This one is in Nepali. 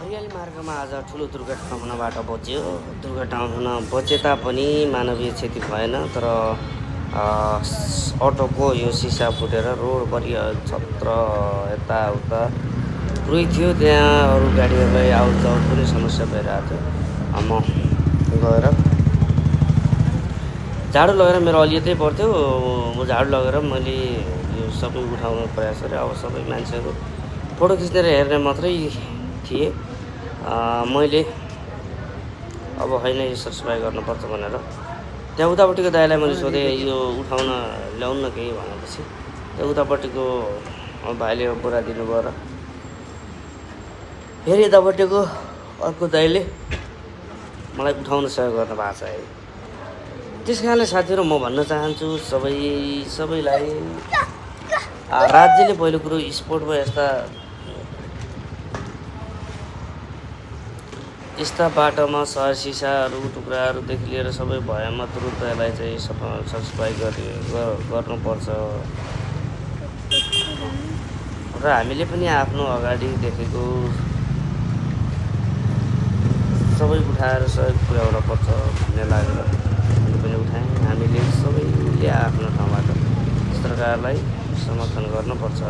हरियाली मार्गमा आज ठुलो दुर्घटना हुनबाट बच्यो। दुर्घटना हुन बचे तापनि मानवीय क्षति भएन, तर अटोको यो सिसा फुटेर रोडभरि छत्र यताउता पुरै थियो। त्यहाँ अरू गाडीहरूलाई आउटजाउट पनि समस्या भइरहेको थियो। म गएर झाडु लगेर मेरो अलि यतै पर्थ्यो, झाडु लगेर मैले यो सबै उठाउन प्रयास गरेँ। अब सबै मान्छेहरू फोटो खिचेर हेर्ने मात्रै थिए। मैले अब होइन यसो सफाइ गर्नुपर्छ भनेर त्यहाँ उतापट्टिको दाइलाई मैले सोधेँ, यो उठाउन ल्याउनु न केही भनेपछि त्यहाँ उतापट्टिको भाइले बोरा दिनुभयो र फेरि यतापट्टिको अर्को दाइले मलाई उठाउन सहयोग गर्न भएको छ है। त्यस कारणले साथीहरू म भन्न चाहन्छु सबैलाई राज्यले पहिलो कुरो स्पोर्टमा यस्ता बाटोमा सिसाहरू टुक्राहरूदेखि लिएर सबै भएमा तुरुन्त यसलाई चाहिँ सफाइ गर्नुपर्छ र हामीले पनि आफ्नो अगाडि देखेको सबै उठाएर सहयोग पुर्याउन पर्छ भन्ने लागेर मैले पनि उठाएँ। हामीले सबैले आफ्नो ठाउँबाट सरकारलाई समर्थन गर्नुपर्छ।